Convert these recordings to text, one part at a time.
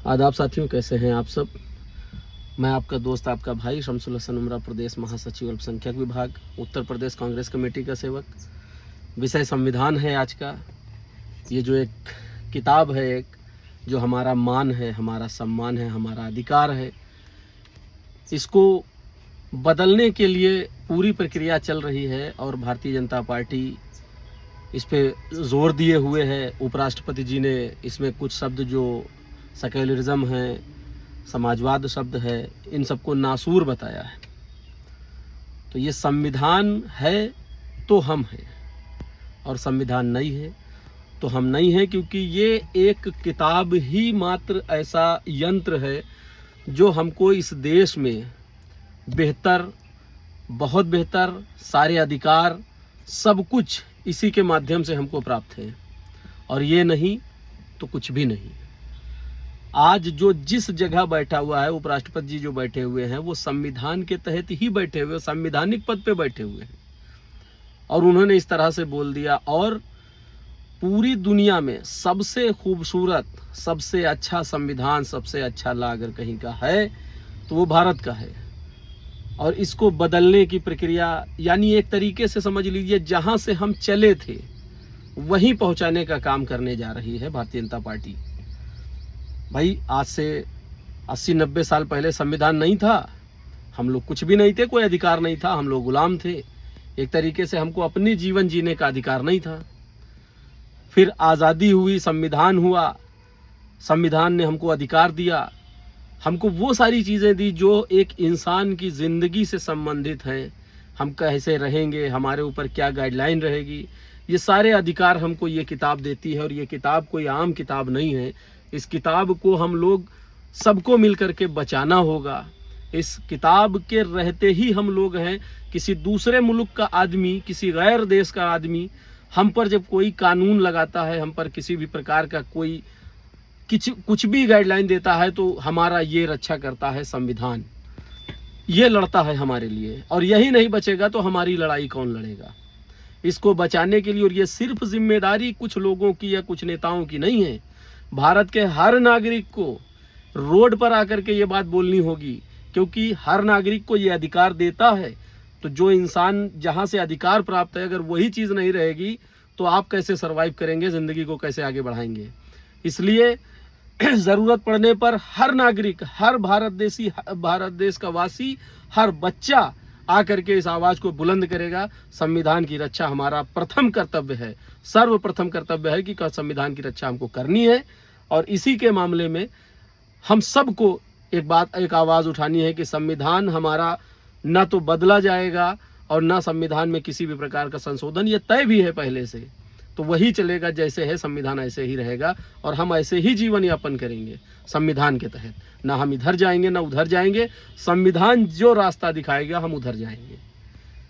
आदाब साथियों, कैसे हैं आप सब। मैं आपका दोस्त, आपका भाई शमसुल हसन उमरा, प्रदेश महासचिव अल्पसंख्यक विभाग, उत्तर प्रदेश कांग्रेस कमेटी का सेवक। विषय संविधान है आज का। ये जो एक किताब है, एक जो हमारा मान है, हमारा सम्मान है, हमारा अधिकार है, इसको बदलने के लिए पूरी प्रक्रिया चल रही है और भारतीय जनता पार्टी इस पे जोर दिए हुए है। उपराष्ट्रपति जी ने इसमें कुछ शब्द जो सेक्युलरिज्म है, समाजवाद शब्द है, इन सबको नासूर बताया है। तो ये संविधान है तो हम हैं, और संविधान नहीं है तो हम नहीं हैं, क्योंकि ये एक किताब ही मात्र ऐसा यंत्र है जो हमको इस देश में बेहतर, बहुत बेहतर, सारे अधिकार, सब कुछ इसी के माध्यम से हमको प्राप्त है। और ये नहीं तो कुछ भी नहीं। आज जो जिस जगह बैठा हुआ है, उपराष्ट्रपति जी जो बैठे हुए हैं, वो संविधान के तहत ही बैठे हुए, संवैधानिक पद पे बैठे हुए हैं। और उन्होंने इस तरह से बोल दिया। और पूरी दुनिया में सबसे खूबसूरत, सबसे अच्छा संविधान, सबसे अच्छा लॉ अगर कहीं का है तो वो भारत का है। और इसको बदलने की प्रक्रिया, यानी एक तरीके से समझ लीजिए जहां से हम चले थे वहीं पहुंचाने का काम करने जा रही है भारतीय जनता पार्टी। भाई, आज से 80-90 साल पहले संविधान नहीं था, हम लोग कुछ भी नहीं थे, कोई अधिकार नहीं था, हम लोग गुलाम थे। एक तरीके से हमको अपनी जीवन जीने का अधिकार नहीं था। फिर आज़ादी हुई, संविधान हुआ, संविधान ने हमको अधिकार दिया, हमको वो सारी चीज़ें दी जो एक इंसान की ज़िंदगी से संबंधित हैं। हम कैसे रहेंगे, हमारे ऊपर क्या गाइडलाइन रहेगी, ये सारे अधिकार हमको ये किताब देती है। और ये किताब कोई आम किताब नहीं है। इस किताब को हम लोग सबको मिल करके बचाना होगा। इस किताब के रहते ही हम लोग हैं। किसी दूसरे मुल्क का आदमी, किसी गैर देश का आदमी हम पर जब कोई कानून लगाता है, हम पर किसी भी प्रकार का कोई कुछ भी गाइडलाइन देता है, तो हमारा ये रक्षा करता है संविधान। ये लड़ता है हमारे लिए, और यही नहीं बचेगा तो हमारी लड़ाई कौन लड़ेगा। इसको बचाने के लिए, और ये सिर्फ जिम्मेदारी कुछ लोगों की या कुछ नेताओं की नहीं है, भारत के हर नागरिक को रोड पर आकर के ये बात बोलनी होगी। क्योंकि हर नागरिक को ये अधिकार देता है। तो जो इंसान जहां से अधिकार प्राप्त है, अगर वही चीज़ नहीं रहेगी तो आप कैसे सरवाइव करेंगे, ज़िंदगी को कैसे आगे बढ़ाएंगे। इसलिए ज़रूरत पड़ने पर हर नागरिक, हर भारत देश का वासी, हर बच्चा आकर के इस आवाज़ को बुलंद करेगा। संविधान की रक्षा हमारा प्रथम कर्तव्य है, सर्वप्रथम कर्तव्य है कि संविधान की रक्षा हमको करनी है। और इसी के मामले में हम सबको एक आवाज़ उठानी है कि संविधान हमारा न तो बदला जाएगा और न संविधान में किसी भी प्रकार का संशोधन, ये तय भी है पहले से। तो वही चलेगा, जैसे है संविधान ऐसे ही रहेगा, और हम ऐसे ही जीवन यापन करेंगे संविधान के तहत। ना हम इधर जाएंगे ना उधर जाएंगे, संविधान जो रास्ता दिखाएगा हम उधर जाएंगे।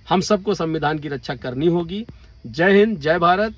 हम सबको संविधान की रक्षा करनी होगी। जय हिंद, जय भारत।